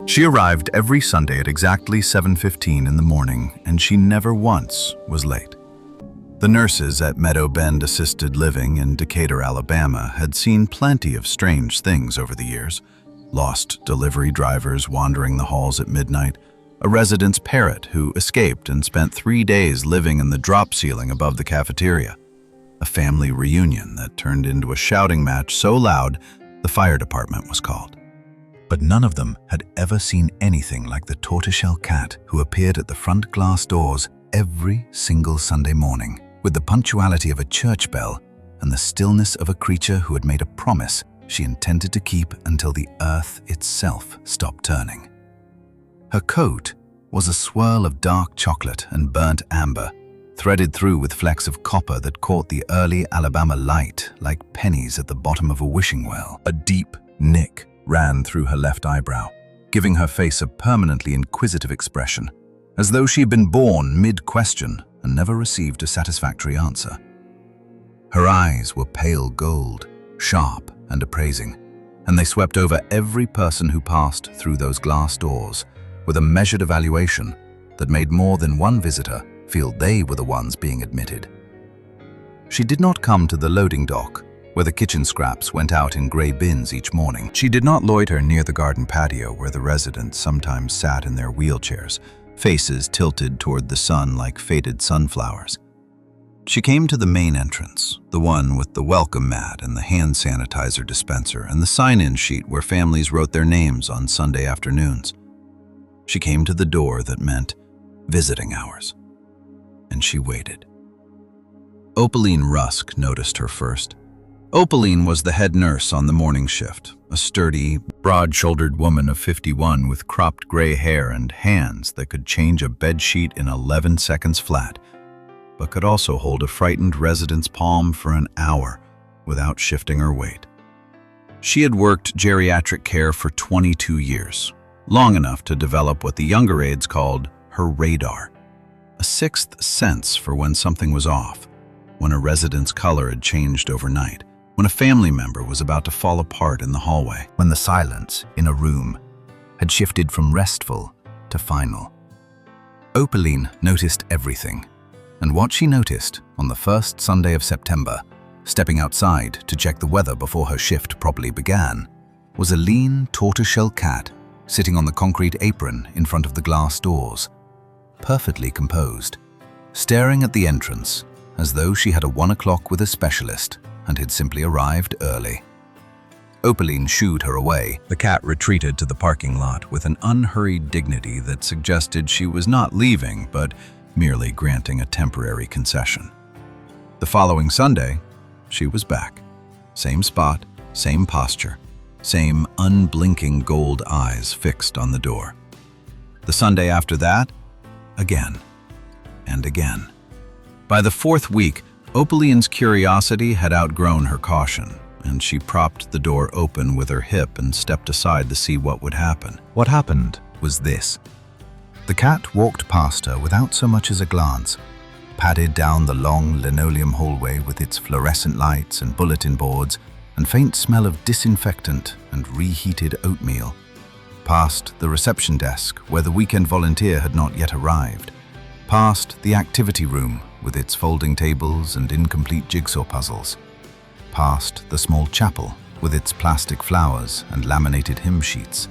She arrived every Sunday at exactly 7:15 in the morning, and she never once was late. The nurses at Meadow Bend Assisted Living in Decatur, Alabama, had seen plenty of strange things over the years. Lost delivery drivers wandering the halls at midnight, a resident's parrot who escaped and spent 3 days living in the drop ceiling above the cafeteria, a family reunion that turned into a shouting match so loud the fire department was called. But none of them had ever seen anything like the tortoiseshell cat who appeared at the front glass doors every single Sunday morning, with the punctuality of a church bell and the stillness of a creature who had made a promise she intended to keep until the earth itself stopped turning. Her coat was a swirl of dark chocolate and burnt amber, threaded through with flecks of copper that caught the early Alabama light like pennies at the bottom of a wishing well. A deep nick ran through her left eyebrow, giving her face a permanently inquisitive expression, as though she had been born mid-question and never received a satisfactory answer. Her eyes were pale gold, sharp and appraising, and they swept over every person who passed through those glass doors with a measured evaluation that made more than one visitor feel they were the ones being admitted. She did not come to the loading dock, where the kitchen scraps went out in gray bins each morning. She did not loiter near the garden patio where the residents sometimes sat in their wheelchairs, faces tilted toward the sun like faded sunflowers. She came to the main entrance, the one with the welcome mat and the hand sanitizer dispenser and the sign-in sheet where families wrote their names on Sunday afternoons. She came to the door that meant visiting hours, and she waited. Opaline Rusk noticed her first. Opaline was the head nurse on the morning shift, a sturdy, broad-shouldered woman of 51 with cropped gray hair and hands that could change a bedsheet in 11 seconds flat, but could also hold a frightened resident's palm for an hour without shifting her weight. She had worked geriatric care for 22 years, long enough to develop what the younger aides called her radar, a sixth sense for when something was off, when a resident's color had changed overnight, when a family member was about to fall apart in the hallway, when the silence in a room had shifted from restful to final. Opaline noticed everything, and what she noticed on the first Sunday of September, stepping outside to check the weather before her shift properly began, was a lean tortoiseshell cat sitting on the concrete apron in front of the glass doors, perfectly composed, staring at the entrance as though she had a 1 o'clock with a specialist and had simply arrived early. Opaline shooed her away. The cat retreated to the parking lot with an unhurried dignity that suggested she was not leaving, but merely granting a temporary concession. The following Sunday, she was back. Same spot, same posture, same unblinking gold eyes fixed on the door. The Sunday after that, again and again. By the fourth week, Opaline's curiosity had outgrown her caution, and she propped the door open with her hip and stepped aside to see what would happen. What happened was this. The cat walked past her without so much as a glance, padded down the long linoleum hallway with its fluorescent lights and bulletin boards and faint smell of disinfectant and reheated oatmeal, past the reception desk where the weekend volunteer had not yet arrived, past the activity room with its folding tables and incomplete jigsaw puzzles, past the small chapel with its plastic flowers and laminated hymn sheets,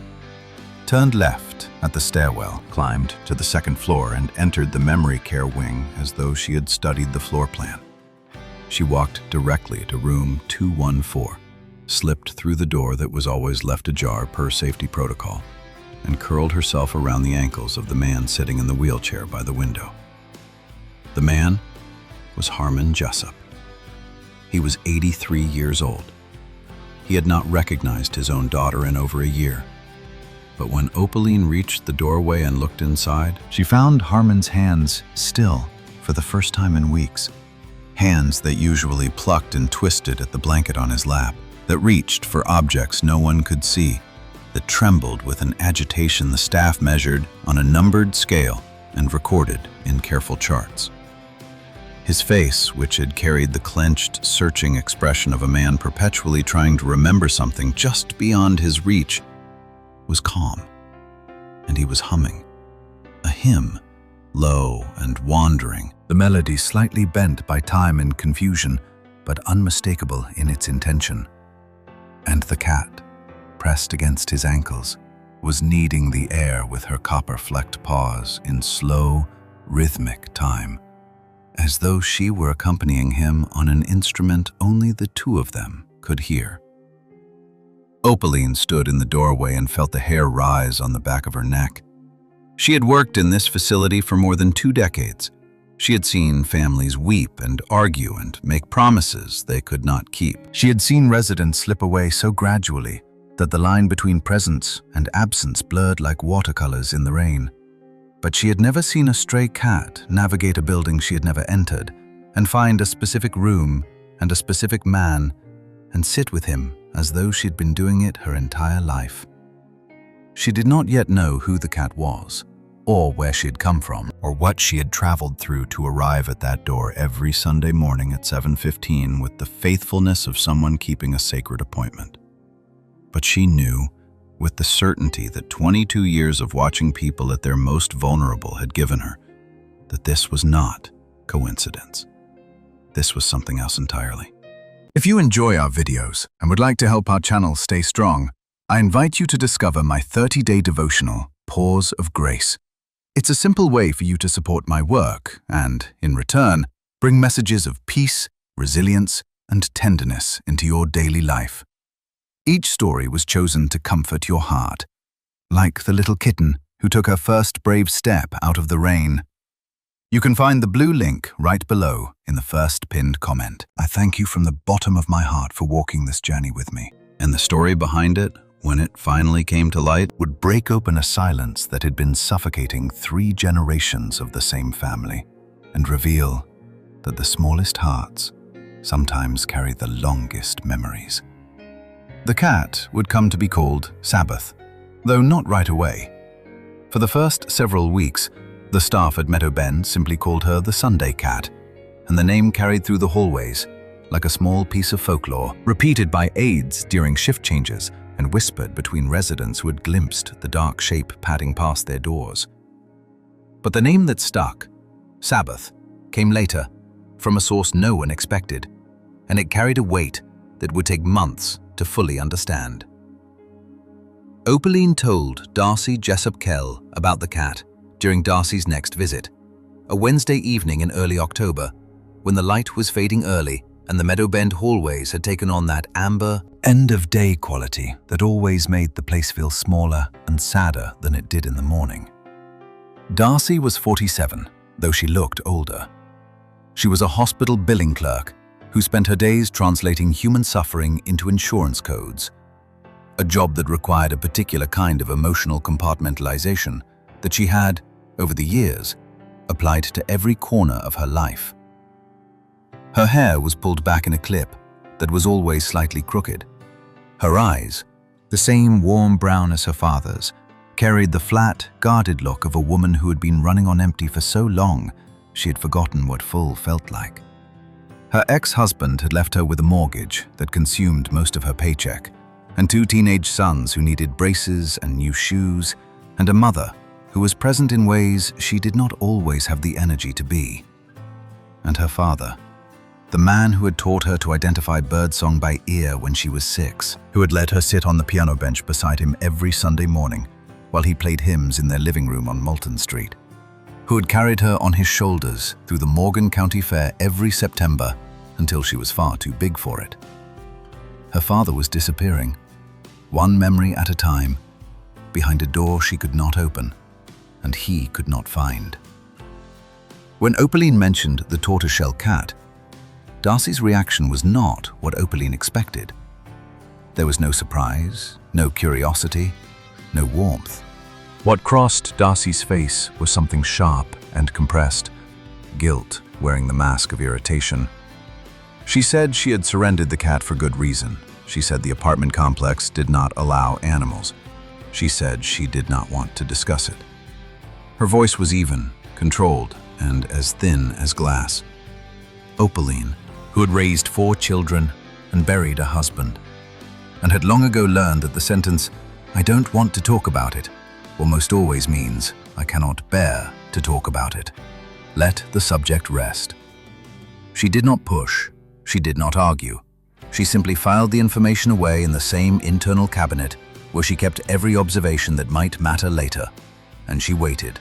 turned left at the stairwell, climbed to the second floor and entered the memory care wing as though she had studied the floor plan. She walked directly to room 214, slipped through the door that was always left ajar per safety protocol, and curled herself around the ankles of the man sitting in the wheelchair by the window. The man was Harmon Jessup. He was 83 years old. He had not recognized his own daughter in over a year. But when Opaline reached the doorway and looked inside, she found Harmon's hands still for the first time in weeks. Hands that usually plucked and twisted at the blanket on his lap, that reached for objects no one could see, that trembled with an agitation the staff measured on a numbered scale and recorded in careful charts. His face, which had carried the clenched, searching expression of a man perpetually trying to remember something just beyond his reach, was calm. he was humming. A hymn, low and wandering, the melody slightly bent by time and confusion, but unmistakable in its intention. And the cat, pressed against his ankles, was kneading the air with her copper-flecked paws in slow, rhythmic time, as though she were accompanying him on an instrument only the two of them could hear. Opaline stood in the doorway and felt the hair rise on the back of her neck. She had worked in this facility for more than 2 decades. She had seen families weep and argue and make promises they could not keep. She had seen residents slip away so gradually that the line between presence and absence blurred like watercolors in the rain. But she had never seen a stray cat navigate a building she had never entered and find a specific room and a specific man and sit with him as though she'd been doing it her entire life. She did not yet know who the cat was, or where she had come from, or what she had traveled through to arrive at that door every Sunday morning at 7:15 with the faithfulness of someone keeping a sacred appointment. But she knew, with the certainty that 22 years of watching people at their most vulnerable had given her, that this was not coincidence. This was something else entirely. If you enjoy our videos and would like to help our channel stay strong, I invite you to discover my 30-day devotional, Pause of Grace. It's a simple way for you to support my work and, in return, bring messages of peace, resilience, and tenderness into your daily life. Each story was chosen to comfort your heart, like the little kitten who took her first brave step out of the rain. You can find the blue link right below in the first pinned comment. I thank you from the bottom of my heart for walking this journey with me. And the story behind it, when it finally came to light, would break open a silence that had been suffocating 3 generations of the same family and reveal that the smallest hearts sometimes carry the longest memories. The cat would come to be called Sabbath, though not right away. For the first several weeks, the staff at Meadow Bend simply called her the Sunday Cat, and the name carried through the hallways like a small piece of folklore, repeated by aides during shift changes and whispered between residents who had glimpsed the dark shape padding past their doors. But the name that stuck, Sabbath, came later, from a source no one expected, and it carried a weight that would take months to fully understand. Opaline told Darcy Jessup Kell about the cat during Darcy's next visit, a Wednesday evening in early October, when the light was fading early and the Meadow Bend hallways had taken on that amber, end-of-day quality that always made the place feel smaller and sadder than it did in the morning. Darcy was 47, though she looked older. She was a hospital billing clerk who spent her days translating human suffering into insurance codes, a job that required a particular kind of emotional compartmentalization that she had, over the years, applied to every corner of her life. Her hair was pulled back in a clip that was always slightly crooked. Her eyes, the same warm brown as her father's, carried the flat, guarded look of a woman who had been running on empty for so long she had forgotten what full felt like. Her ex-husband had left her with a mortgage that consumed most of her paycheck, and 2 teenage sons who needed braces and new shoes, and a mother who was present in ways she did not always have the energy to be. And her father, the man who had taught her to identify birdsong by ear when she was 6, who had let her sit on the piano bench beside him every Sunday morning while he played hymns in their living room on Moulton Street, who had carried her on his shoulders through the Morgan County Fair every September until she was far too big for it. Her father was disappearing, one memory at a time, behind a door she could not open and he could not find. When Opaline mentioned the tortoiseshell cat, Darcy's reaction was not what Opaline expected. There was no surprise, no curiosity, no warmth. What crossed Darcy's face was something sharp and compressed, guilt wearing the mask of irritation. She said she had surrendered the cat for good reason. She said the apartment complex did not allow animals. She said she did not want to discuss it. Her voice was even, controlled, and as thin as glass. Opaline, who had raised 4 children and buried a husband, and had long ago learned that the sentence, "I don't want to talk about it," almost always means I cannot bear to talk about it. Let the subject rest. She did not push. She did not argue. She simply filed the information away in the same internal cabinet where she kept every observation that might matter later, and she waited.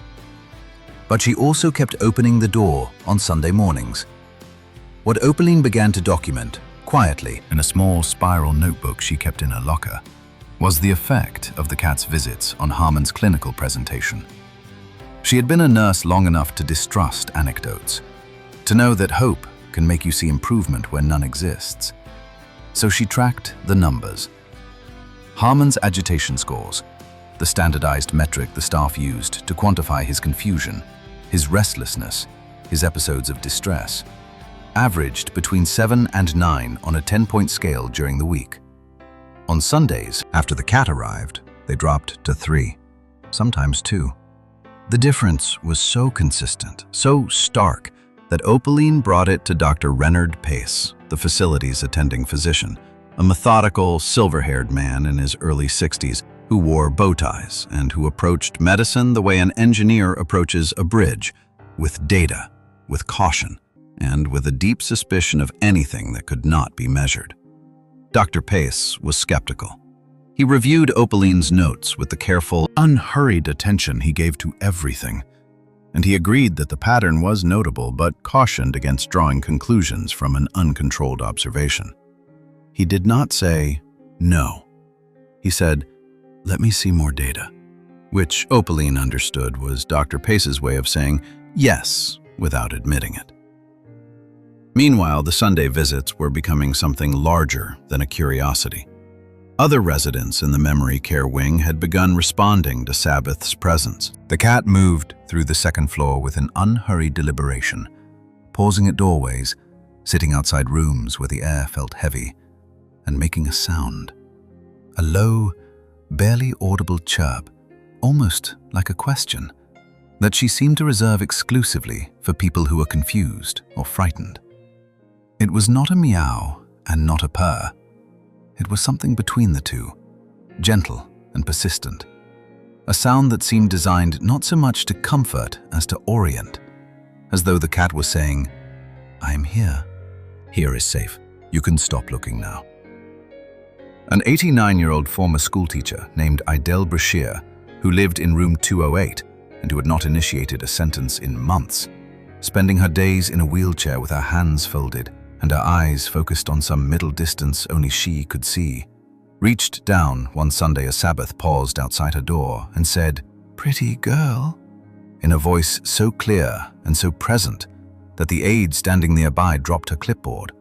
But she also kept opening the door on Sunday mornings. What Opaline began to document, quietly, in a small spiral notebook she kept in her locker, was the effect of the cat's visits on Harmon's clinical presentation. She had been a nurse long enough to distrust anecdotes, to know that hope can make you see improvement where none exists. So she tracked the numbers. Harmon's agitation scores, the standardized metric the staff used to quantify his confusion, his restlessness, his episodes of distress, averaged between 7 and 9 on a 10-point scale during the week. On Sundays, after the cat arrived, they dropped to 3, sometimes 2. The difference was so consistent, so stark, that Opaline brought it to Dr. Renard Pace, the facility's attending physician, a methodical, silver-haired man in his early 60s who wore bow ties and who approached medicine the way an engineer approaches a bridge, with data, with caution, and with a deep suspicion of anything that could not be measured. Dr. Pace was skeptical. He reviewed Opaline's notes with the careful, unhurried attention he gave to everything, and he agreed that the pattern was notable but cautioned against drawing conclusions from an uncontrolled observation. He did not say, no. He said, let me see more data, which Opaline understood was Dr. Pace's way of saying yes without admitting it. Meanwhile, the Sunday visits were becoming something larger than a curiosity. Other residents in the memory care wing had begun responding to Sabbath's presence. The cat moved through the second floor with an unhurried deliberation, pausing at doorways, sitting outside rooms where the air felt heavy, and making a sound. A low, barely audible chirp, almost like a question, that she seemed to reserve exclusively for people who were confused or frightened. It was not a meow and not a purr. It was something between the two, gentle and persistent. A sound that seemed designed not so much to comfort as to orient, as though the cat was saying, I am here. Here is safe. You can stop looking now. An 89-year-old former schoolteacher named Idel Brashear, who lived in room 208 and who had not initiated a sentence in months, spending her days in a wheelchair with her hands folded and her eyes focused on some middle distance only she could see, reached down one Sunday as Sabbath paused outside her door and said, "Pretty girl," in a voice so clear and so present that the aide standing nearby dropped her clipboard.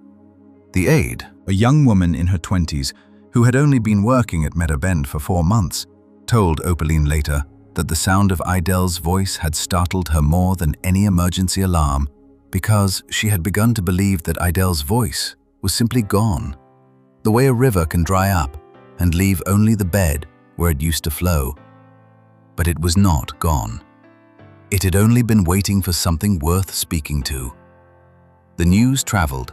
The aide, a young woman in her 20s who had only been working at Meadow Bend for 4 months, told Opaline later that the sound of Idel's voice had startled her more than any emergency alarm because she had begun to believe that Idel's voice was simply gone, the way a river can dry up and leave only the bed where it used to flow. But it was not gone. It had only been waiting for something worth speaking to. The news traveled.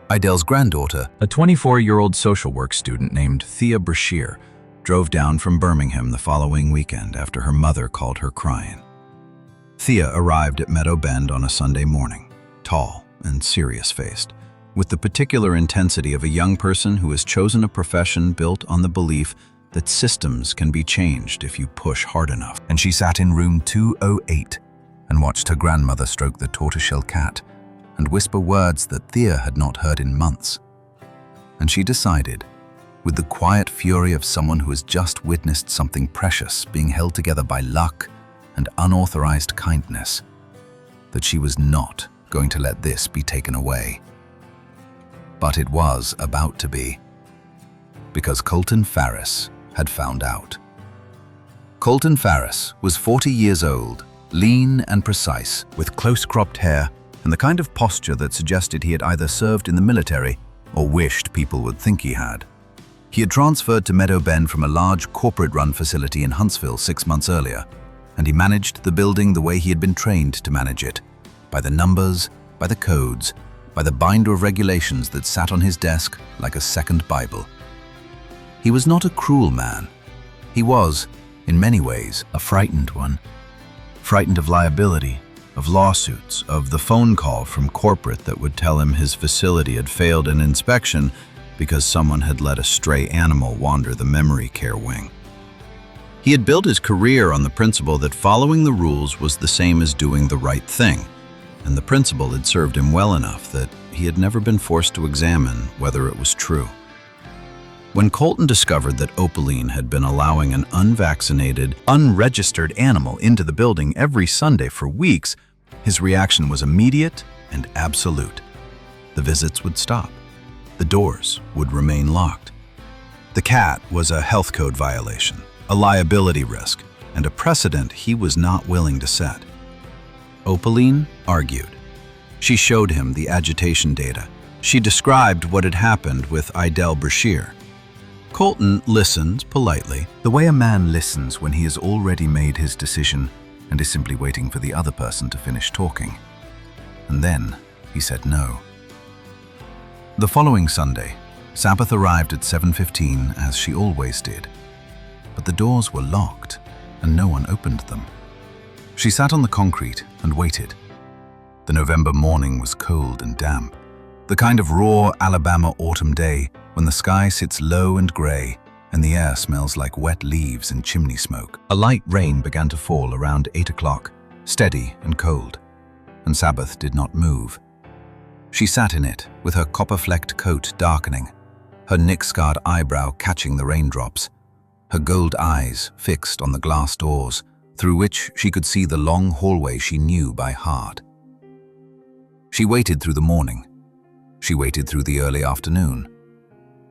Idel's granddaughter, a 24-year-old social work student named Thea Brashear, drove down from Birmingham the following weekend after her mother called her crying. Thea arrived at Meadow Bend on a Sunday morning, tall and serious-faced, with the particular intensity of a young person who has chosen a profession built on the belief that systems can be changed if you push hard enough. And she sat in room 208 and watched her grandmother stroke the tortoiseshell cat and whisper words that Thea had not heard in months. And she decided, with the quiet fury of someone who has just witnessed something precious being held together by luck and unauthorized kindness, that she was not going to let this be taken away. But it was about to be, because Colton Farris had found out. Colton Farris was 40 years old, lean and precise, with close-cropped hair and the kind of posture that suggested he had either served in the military or wished people would think he had. He had transferred to Meadow Bend from a large corporate-run facility in Huntsville 6 months earlier, and he managed the building the way he had been trained to manage it, by the numbers, by the codes, by the binder of regulations that sat on his desk like a second Bible. He was not a cruel man. He was, In many ways, a frightened one. Frightened of liability, of lawsuits, of the phone call from corporate that would tell him his facility had failed an inspection because someone had let a stray animal wander the memory care wing. He had built his career on the principle that following the rules was the same as doing the right thing, and the principle had served him well enough that he had never been forced to examine whether it was true. When Colton discovered that Opaline had been allowing an unvaccinated, unregistered animal into the building every Sunday for weeks, his reaction was immediate and absolute. The visits would stop. The doors would remain locked. The cat was a health code violation, a liability risk, and a precedent he was not willing to set. Opaline argued. She showed him the agitation data. She described what had happened with Idel Brashear. Colton listened politely, the way a man listens when he has already made his decision and is simply waiting for the other person to finish talking. And then he said no. The following Sunday, Sabbath arrived at 7:15 as she always did. But the doors were locked and no one opened them. She sat on the concrete and waited. The November morning was cold and damp, the kind of raw Alabama autumn day when the sky sits low and gray and the air smells like wet leaves and chimney smoke. A light rain began to fall around 8 o'clock, steady and cold, and Sabbath did not move. She sat in it, with her copper-flecked coat darkening, her nick-scarred eyebrow catching the raindrops, her gold eyes fixed on the glass doors, through which she could see the long hallway she knew by heart. She waited through the morning. She waited through the early afternoon.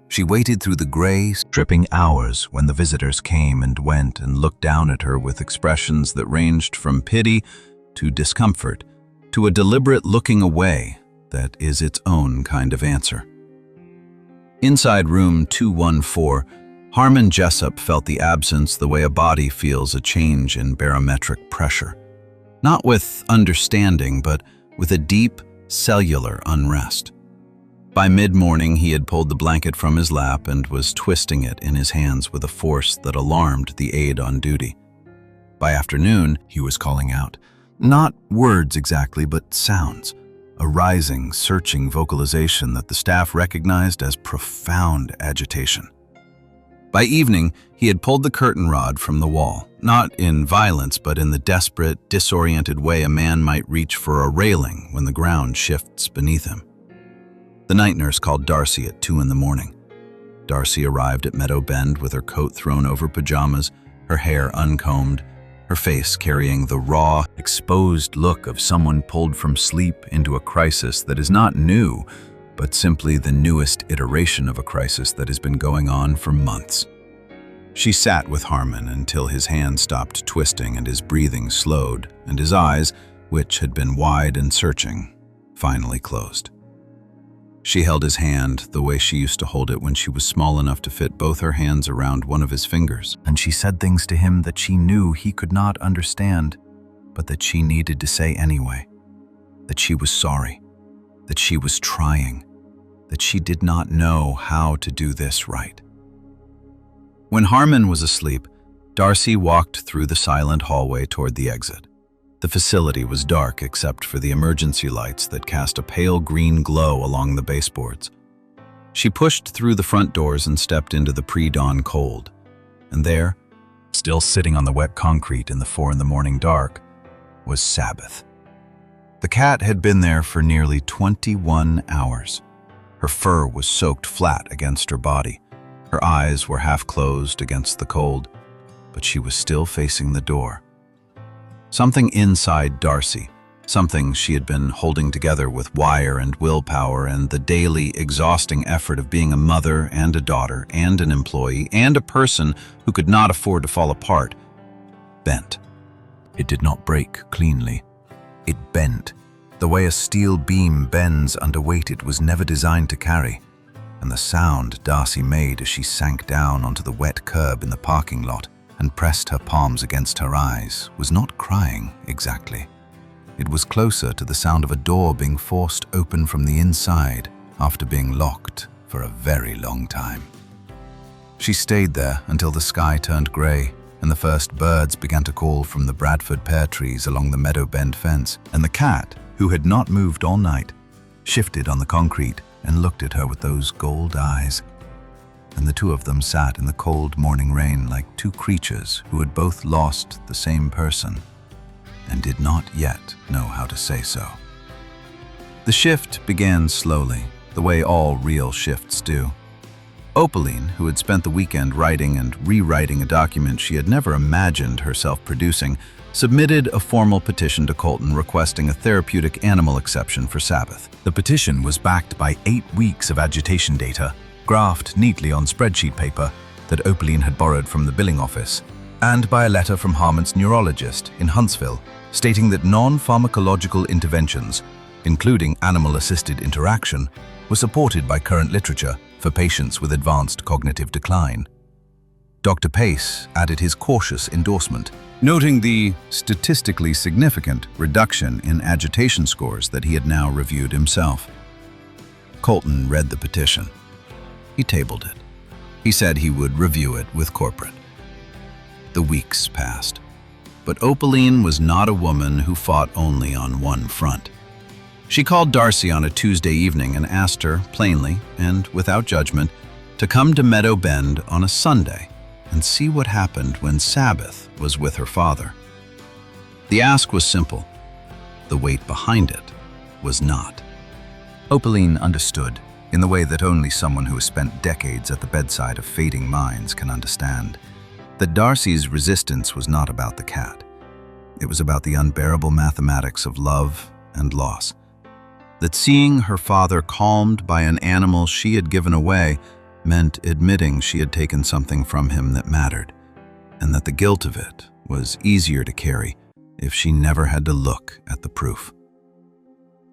She waited through the gray, stripping hours when the visitors came and went and looked down at her with expressions that ranged from pity to discomfort to a deliberate looking away that is its own kind of answer. Inside room 214, Harmon Jessup felt the absence the way a body feels a change in barometric pressure. Not with understanding, but with a deep, cellular unrest. By mid-morning, he had pulled the blanket from his lap and was twisting it in his hands with a force that alarmed the aide on duty. By afternoon, he was calling out. Not words exactly, but sounds. A rising, searching vocalization that the staff recognized as profound agitation. By evening, he had pulled the curtain rod from the wall, not in violence, but in the desperate, disoriented way a man might reach for a railing when the ground shifts beneath him. The night nurse called Darcy at 2 in the morning. Darcy arrived at Meadow Bend with her coat thrown over pajamas, her hair uncombed, her face carrying the raw, exposed look of someone pulled from sleep into a crisis that is not new, but simply the newest iteration of a crisis that has been going on for months. She sat with Harmon until his hand stopped twisting and his breathing slowed, and his eyes, which had been wide and searching, finally closed. She held his hand the way she used to hold it when she was small enough to fit both her hands around one of his fingers, and she said things to him that she knew he could not understand, but that she needed to say anyway. That she was sorry, that she was trying, that she did not know how to do this right. When Harmon was asleep, Darcy walked through the silent hallway toward the exit. The facility was dark except for the emergency lights that cast a pale green glow along the baseboards. She pushed through the front doors and stepped into the pre-dawn cold. And there, still sitting on the wet concrete in the 4 in the morning dark, was Sabbath. The cat had been there for nearly 21 hours. Her fur was soaked flat against her body. Her eyes were half closed against the cold, but she was still facing the door. Something inside Darcy, something she had been holding together with wire and willpower and the daily, exhausting effort of being a mother and a daughter and an employee and a person who could not afford to fall apart, bent. It did not break cleanly. It bent. The way a steel beam bends under weight it was never designed to carry. And the sound Darcy made as she sank down onto the wet curb in the parking lot and pressed her palms against her eyes was not crying exactly. It was closer to the sound of a door being forced open from the inside after being locked for a very long time. She stayed there until the sky turned gray, and the first birds began to call from the Bradford pear trees along the Meadow Bend fence, and the cat, who had not moved all night, shifted on the concrete and looked at her with those gold eyes. And the two of them sat in the cold morning rain like two creatures who had both lost the same person and did not yet know how to say so. The shift began slowly, the way all real shifts do. Opaline, who had spent the weekend writing and rewriting a document she had never imagined herself producing, submitted a formal petition to Colton requesting a therapeutic animal exception for Sabbath. The petition was backed by 8 weeks of agitation data, graphed neatly on spreadsheet paper that Opaline had borrowed from the billing office, and by a letter from Harmon's neurologist in Huntsville stating that non-pharmacological interventions, including animal-assisted interaction, were supported by current literature for patients with advanced cognitive decline. Dr. Pace added his cautious endorsement, noting the statistically significant reduction in agitation scores that he had now reviewed himself. Colton read the petition. He tabled it. He said he would review it with corporate. The weeks passed. But Opaline was not a woman who fought only on one front. She called Darcy on a Tuesday evening and asked her, plainly and without judgment, to come to Meadow Bend on a Sunday and see what happened when Sabbath was with her father. The ask was simple. The weight behind it was not. Opaline understood, in the way that only someone who has spent decades at the bedside of fading minds can understand, that Darcy's resistance was not about the cat. It was about the unbearable mathematics of love and loss. That seeing her father calmed by an animal she had given away meant admitting she had taken something from him that mattered, and that the guilt of it was easier to carry if she never had to look at the proof.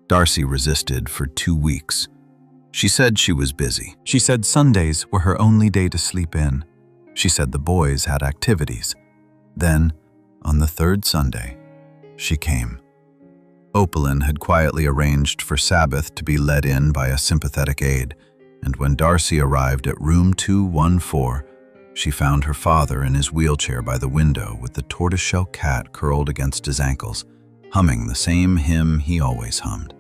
Darcy resisted for 2 weeks. She said she was busy. She said Sundays were her only day to sleep in. She said the boys had activities. Then, on the 3rd Sunday, she came. Opaline had quietly arranged for Sabbath to be led in by a sympathetic aide, and when Darcy arrived at room 214, she found her father in his wheelchair by the window with the tortoiseshell cat curled against his ankles, humming the same hymn he always hummed,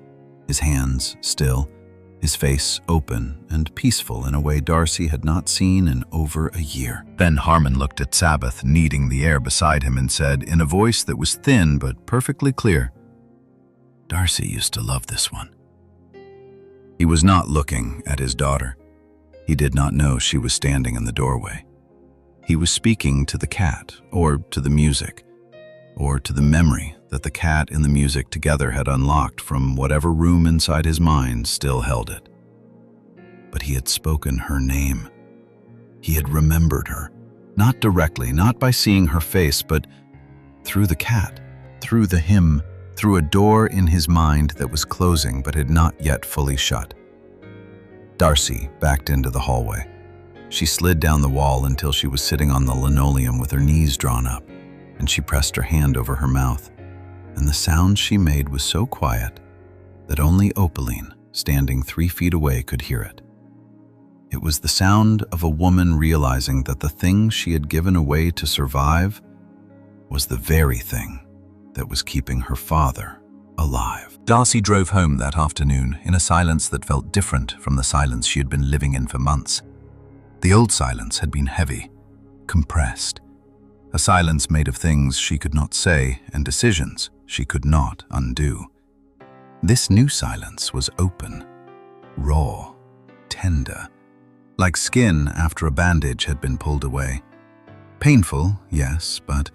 his hands still, his face open and peaceful in a way Darcy had not seen in over a year. Then Harmon looked at Sabbath, kneading the air beside him, and said, in a voice that was thin but perfectly clear, "Darcy used to love this one." He was not looking at his daughter. He did not know she was standing in the doorway. He was speaking to the cat, or to the music, or to the memory that the cat and the music together had unlocked from whatever room inside his mind still held it. But he had spoken her name. He had remembered her, not directly, not by seeing her face, but through the cat, through the hymn, through a door in his mind that was closing but had not yet fully shut. Darcy backed into the hallway. She slid down the wall until she was sitting on the linoleum with her knees drawn up, and she pressed her hand over her mouth, and the sound she made was so quiet that only Opaline, standing 3 feet away, could hear it. It was the sound of a woman realizing that the thing she had given away to survive was the very thing that was keeping her father alive. Darcy drove home that afternoon in a silence that felt different from the silence she had been living in for months. The old silence had been heavy, compressed, a silence made of things she could not say and decisions she could not undo. This new silence was open, raw, tender, like skin after a bandage had been pulled away. Painful, yes, but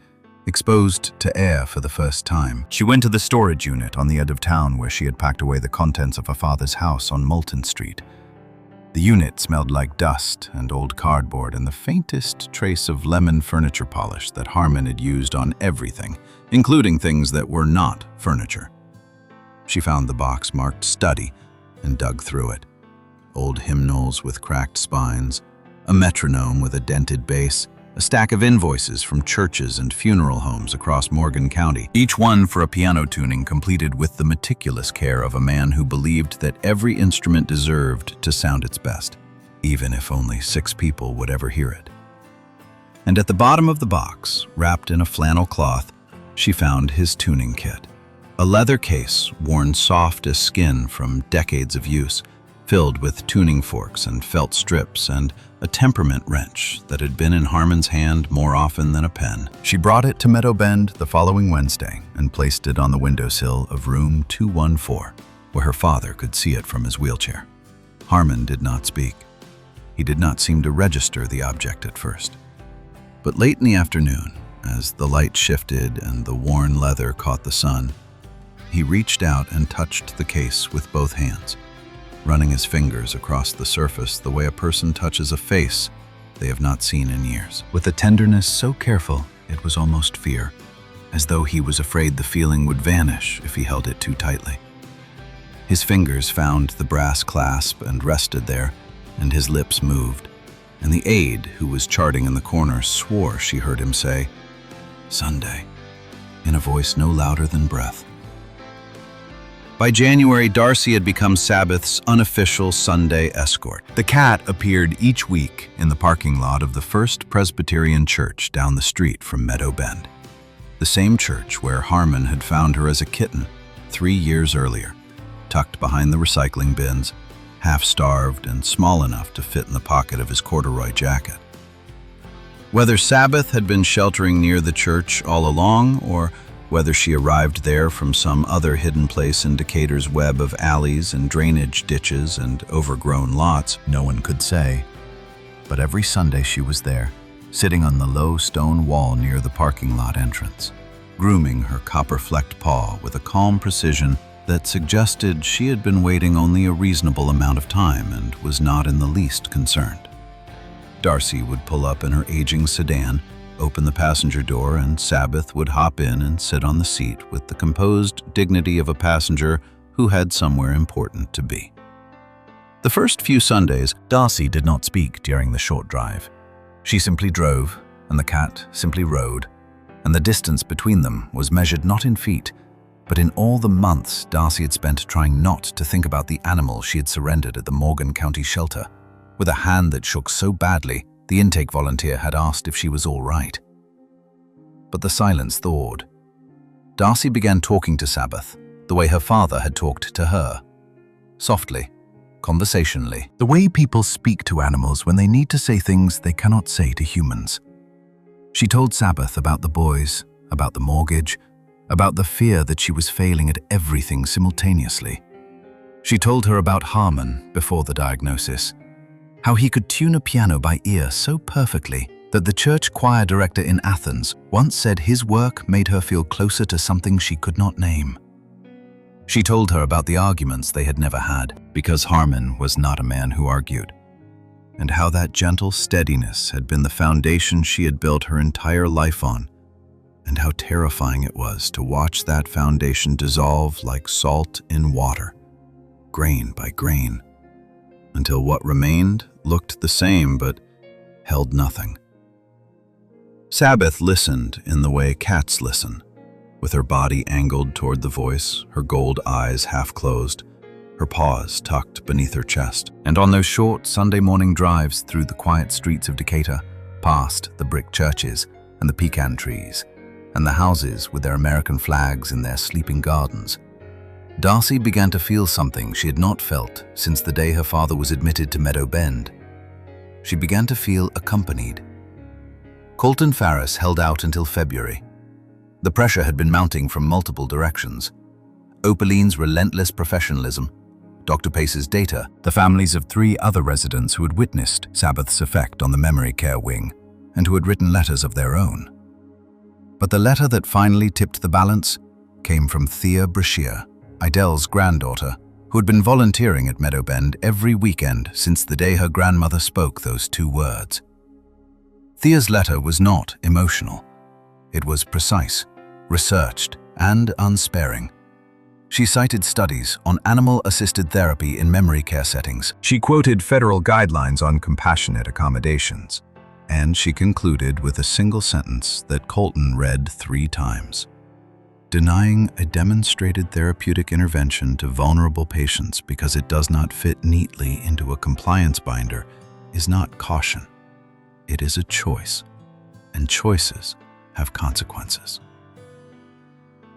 exposed to air for the first time. She went to the storage unit on the edge of town where she had packed away the contents of her father's house on Moulton Street. The unit smelled like dust and old cardboard and the faintest trace of lemon furniture polish that Harmon had used on everything, including things that were not furniture. She found the box marked study and dug through it. Old hymnals with cracked spines, a metronome with a dented bass, a stack of invoices from churches and funeral homes across Morgan County, each one for a piano tuning completed with the meticulous care of a man who believed that every instrument deserved to sound its best, even if only 6 people would ever hear it. And at the bottom of the box, wrapped in a flannel cloth, she found his tuning kit. A leather case worn soft as skin from decades of use, filled with tuning forks and felt strips and a temperament wrench that had been in Harmon's hand more often than a pen. She brought it to Meadow Bend the following Wednesday and placed it on the windowsill of room 214, where her father could see it from his wheelchair. Harmon did not speak. He did not seem to register the object at first. But late in the afternoon, as the light shifted and the worn leather caught the sun, he reached out and touched the case with both hands, running his fingers across the surface the way a person touches a face they have not seen in years. With a tenderness so careful, it was almost fear, as though he was afraid the feeling would vanish if he held it too tightly. His fingers found the brass clasp and rested there, and his lips moved, and the aide, who was charting in the corner, swore she heard him say, "Sunday," in a voice no louder than breath. By January, Darcy had become Sabbath's unofficial Sunday escort. The cat appeared each week in the parking lot of the First Presbyterian Church down the street from Meadow Bend, the same church where Harmon had found her as a kitten 3 years earlier, tucked behind the recycling bins, half-starved and small enough to fit in the pocket of his corduroy jacket. Whether Sabbath had been sheltering near the church all along, or whether she arrived there from some other hidden place in Decatur's web of alleys and drainage ditches and overgrown lots, no one could say. But every Sunday she was there, sitting on the low stone wall near the parking lot entrance, grooming her copper-flecked paw with a calm precision that suggested she had been waiting only a reasonable amount of time and was not in the least concerned. Darcy would pull up in her aging sedan, open the passenger door, and Sabbath would hop in and sit on the seat with the composed dignity of a passenger who had somewhere important to be. The first few Sundays, Darcy did not speak during the short drive. She simply drove, and the cat simply rode, and the distance between them was measured not in feet, but in all the months Darcy had spent trying not to think about the animal she had surrendered at the Morgan County shelter, with a hand that shook so badly the intake volunteer had asked if she was all right. But the silence thawed. Darcy began talking to Sabbath the way her father had talked to her. Softly, conversationally, the way people speak to animals when they need to say things they cannot say to humans. She told Sabbath about the boys, about the mortgage, about the fear that she was failing at everything simultaneously. She told her about Harmon before the diagnosis, how he could tune a piano by ear so perfectly that the church choir director in Athens once said his work made her feel closer to something she could not name. She told her about the arguments they had never had, because Harmon was not a man who argued, and how that gentle steadiness had been the foundation she had built her entire life on, and how terrifying it was to watch that foundation dissolve like salt in water, grain by grain, until what remained looked the same but held nothing. Sabbath listened in the way cats listen, with her body angled toward the voice, her gold eyes half closed, her paws tucked beneath her chest. And on those short Sunday morning drives through the quiet streets of Decatur, past the brick churches and the pecan trees, and the houses with their American flags in their sleeping gardens, Darcy began to feel something she had not felt since the day her father was admitted to Meadow Bend. She began to feel accompanied. Colton Farris held out until February. The pressure had been mounting from multiple directions. Opaline's relentless professionalism, Dr. Pace's data, the families of 3 other residents who had witnessed Sabbath's effect on the memory care wing and who had written letters of their own. But the letter that finally tipped the balance came from Thea Brashear, Idell's granddaughter, who had been volunteering at Meadow Bend every weekend since the day her grandmother spoke those 2 words. Thea's letter was not emotional. It was precise, researched, and unsparing. She cited studies on animal-assisted therapy in memory care settings. She quoted federal guidelines on compassionate accommodations, and she concluded with a single sentence that Colton read 3 times. Denying a demonstrated therapeutic intervention to vulnerable patients because it does not fit neatly into a compliance binder is not caution. It is a choice. and choices have consequences.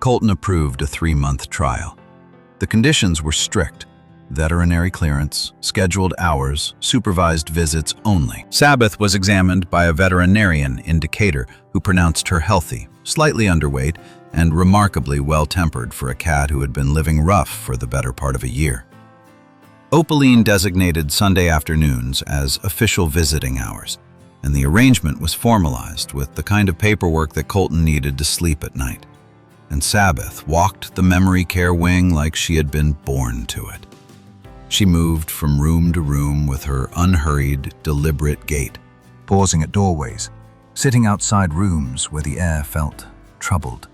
Colton approved a 3-month trial. The conditions were strict: veterinary clearance, scheduled hours, supervised visits only. Sabbath was examined by a veterinarian in Decatur who pronounced her healthy, slightly underweight, and remarkably well-tempered for a cat who had been living rough for the better part of a year. Opaline designated Sunday afternoons as official visiting hours, and the arrangement was formalized with the kind of paperwork that Colton needed to sleep at night. And Sabbath walked the memory care wing like she had been born to it. She moved from room to room with her unhurried, deliberate gait, pausing at doorways, sitting outside rooms where the air felt troubled,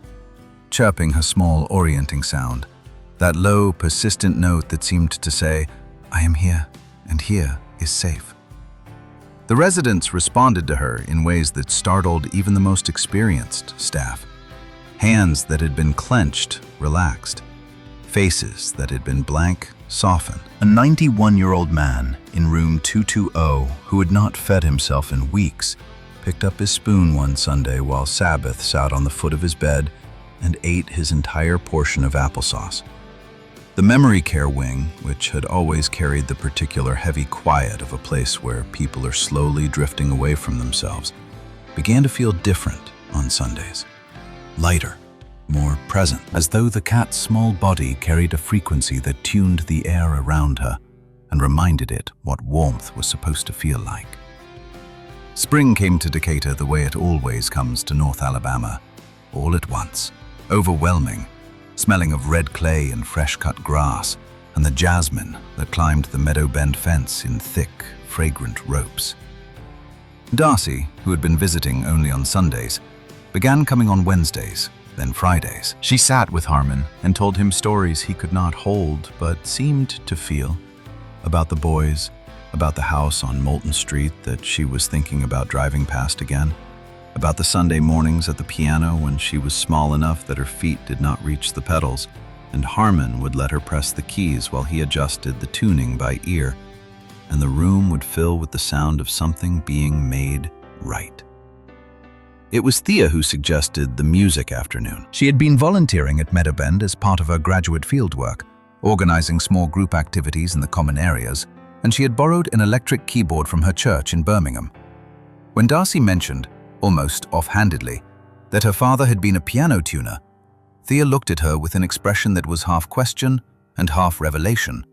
chirping her small orienting sound, that low, persistent note that seemed to say, "I am here, and here is safe." The residents responded to her in ways that startled even the most experienced staff. Hands that had been clenched relaxed. Faces that had been blank softened. A 91-year-old man in room 220 who had not fed himself in weeks picked up his spoon one Sunday while Sabbath sat on the foot of his bed and ate his entire portion of applesauce. The memory care wing, which had always carried the particular heavy quiet of a place where people are slowly drifting away from themselves, began to feel different on Sundays. Lighter, more present, as though the cat's small body carried a frequency that tuned the air around her and reminded it what warmth was supposed to feel like. Spring came to Decatur the way it always comes to North Alabama, all at once, overwhelming, smelling of red clay and fresh-cut grass, and the jasmine that climbed the Meadow Bend fence in thick, fragrant ropes. Darcy, who had been visiting only on Sundays, began coming on Wednesdays, then Fridays. She sat with Harmon and told him stories he could not hold but seemed to feel, about the boys, about the house on Moulton Street that she was thinking about driving past again, about the Sunday mornings at the piano when she was small enough that her feet did not reach the pedals, and Harmon would let her press the keys while he adjusted the tuning by ear, and the room would fill with the sound of something being made right. It was Thea who suggested the music afternoon. She had been volunteering at Meadowbend as part of her graduate fieldwork, organizing small group activities in the common areas, and she had borrowed an electric keyboard from her church in Birmingham. When Darcy mentioned, almost offhandedly, that her father had been a piano tuner, Thea looked at her with an expression that was half question and half revelation,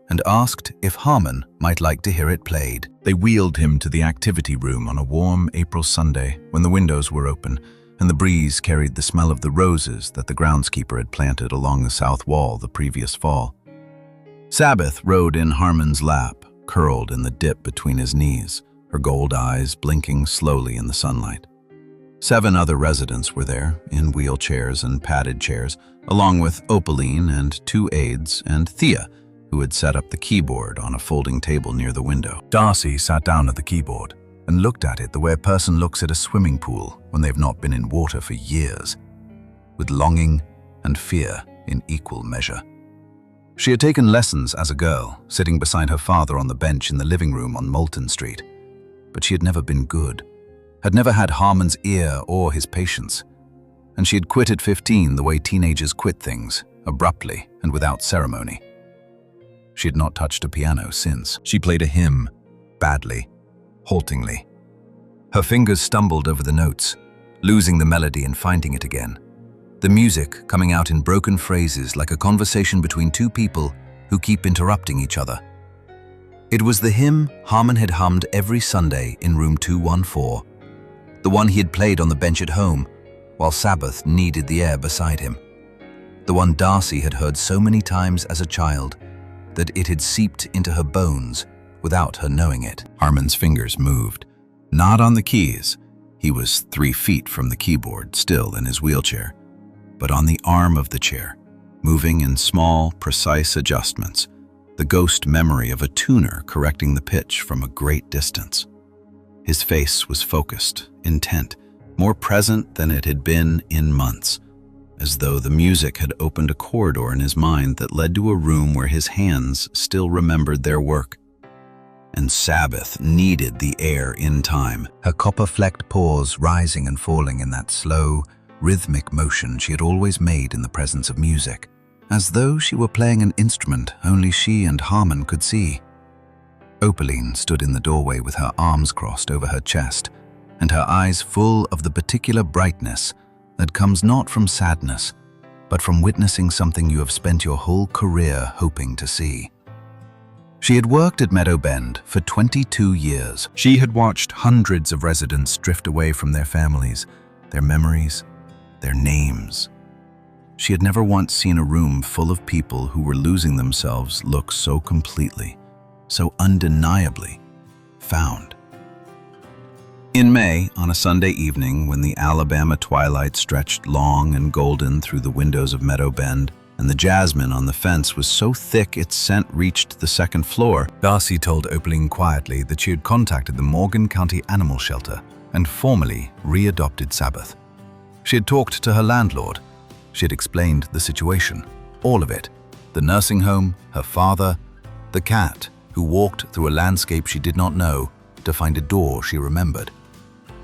and asked if Harmon might like to hear it played. They wheeled him to the activity room on a warm April Sunday when the windows were open and the breeze carried the smell of the roses that the groundskeeper had planted along the south wall the previous fall. Sabbath rode in Harmon's lap, curled in the dip between his knees, her gold eyes blinking slowly in the sunlight. 7 other residents were there, in wheelchairs and padded chairs, along with Opaline and 2 aides and Thea, who had set up the keyboard on a folding table near the window. Darcy sat down at the keyboard and looked at it the way a person looks at a swimming pool when they've not been in water for years, with longing and fear in equal measure. She had taken lessons as a girl, sitting beside her father on the bench in the living room on Moulton Street, but she had never been good, had never had Harmon's ear or his patience, and she had quit at 15 the way teenagers quit things, abruptly and without ceremony. She had not touched a piano since. She played a hymn, badly, haltingly. Her fingers stumbled over the notes, losing the melody and finding it again. The music coming out in broken phrases like a conversation between 2 people who keep interrupting each other. It was the hymn Harmon had hummed every Sunday in room 214, the one he had played on the bench at home while Sabbath kneaded the air beside him, the one Darcy had heard so many times as a child that it had seeped into her bones without her knowing it. Harmon's fingers moved, not on the keys. He was 3 feet from the keyboard, still in his wheelchair, but on the arm of the chair, moving in small, precise adjustments, the ghost memory of a tuner correcting the pitch from a great distance. His face was focused, intent, more present than it had been in months, as though the music had opened a corridor in his mind that led to a room where his hands still remembered their work. and Sabbath needed the air in time, her copper-flecked paws rising and falling in that slow, rhythmic motion she had always made in the presence of music, as though she were playing an instrument only she and Harmon could see. Opaline stood in the doorway with her arms crossed over her chest, and her eyes full of the particular brightness that comes not from sadness, but from witnessing something you have spent your whole career hoping to see. She had worked at Meadow Bend for 22 years. She had watched hundreds of residents drift away from their families, their memories, their names. She had never once seen a room full of people who were losing themselves look so completely, so undeniably found. In May, on a Sunday evening, when the Alabama twilight stretched long and golden through the windows of Meadow Bend, and the jasmine on the fence was so thick its scent reached the second floor, Darcy told Opaline quietly that she had contacted the Morgan County Animal Shelter and formally readopted Sabbath. She had talked to her landlord. She had explained the situation, all of it, the nursing home, her father, the cat who walked through a landscape she did not know to find a door she remembered,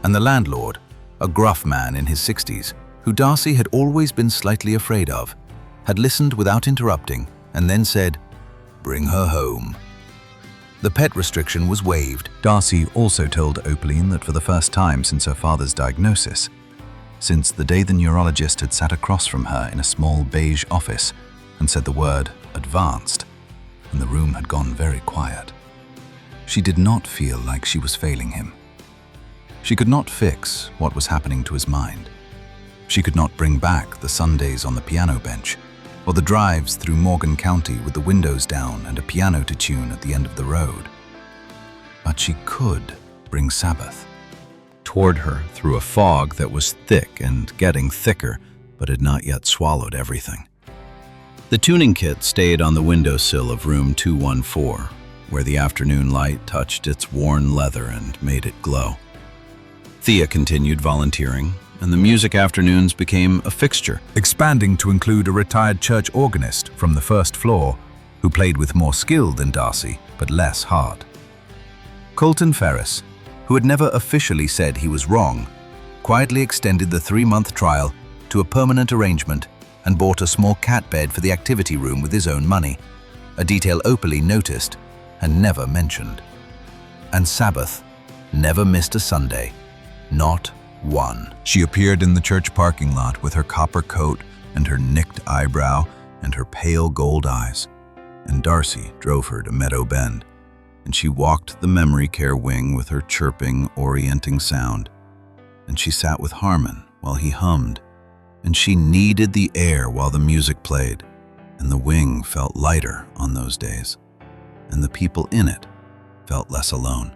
and the landlord, a gruff man in his 60s, who Darcy had always been slightly afraid of, had listened without interrupting and then said, "Bring her home." The pet restriction was waived. Darcy also told Opaline that for the first time since her father's diagnosis, since the day the neurologist had sat across from her in a small beige office and said the word "advanced," and the room had gone very quiet, she did not feel like she was failing him. She could not fix what was happening to his mind. She could not bring back the Sundays on the piano bench, or the drives through Morgan County with the windows down and a piano to tune at the end of the road. But she could bring Sabbath toward her through a fog that was thick and getting thicker, but had not yet swallowed everything. The tuning kit stayed on the windowsill of room 214, where the afternoon light touched its worn leather and made it glow. Thea continued volunteering, and the music afternoons became a fixture, expanding to include a retired church organist from the first floor who played with more skill than Darcy, but less heart. Colton Ferris, who had never officially said he was wrong, quietly extended the 3-month trial to a permanent arrangement and bought a small cat bed for the activity room with his own money, a detail Opaline noticed and never mentioned. And Sabbath never missed a Sunday. Not one. She appeared in the church parking lot with her copper coat and her nicked eyebrow and her pale gold eyes, and Darcy drove her to Meadow Bend, and she walked the memory care wing with her chirping, orienting sound, and she sat with Harmon while he hummed, and she kneaded the air while the music played, and the wing felt lighter on those days, and the people in it felt less alone.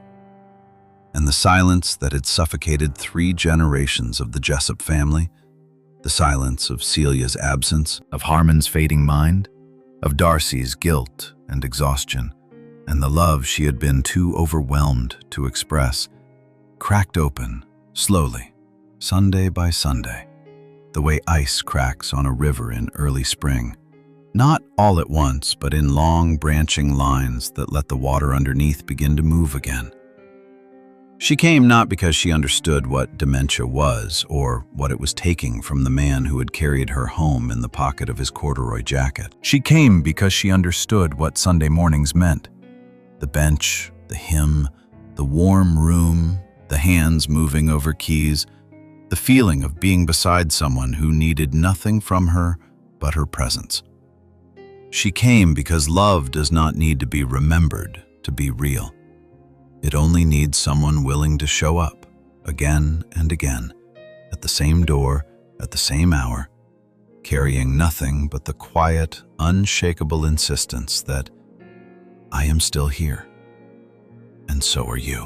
And the silence that had suffocated 3 generations of the Jessup family, the silence of Celia's absence, of Harmon's fading mind, of Darcy's guilt and exhaustion, and the love she had been too overwhelmed to express, cracked open, slowly, Sunday by Sunday, the way ice cracks on a river in early spring, not all at once, but in long branching lines that let the water underneath begin to move again. She came not because she understood what dementia was or what it was taking from the man who had carried her home in the pocket of his corduroy jacket. She came because she understood what Sunday mornings meant. The bench, the hymn, the warm room, the hands moving over keys, the feeling of being beside someone who needed nothing from her but her presence. She came because love does not need to be remembered to be real. It only needs someone willing to show up again and again, at the same door, at the same hour, carrying nothing but the quiet, unshakable insistence that I am still here, and so are you.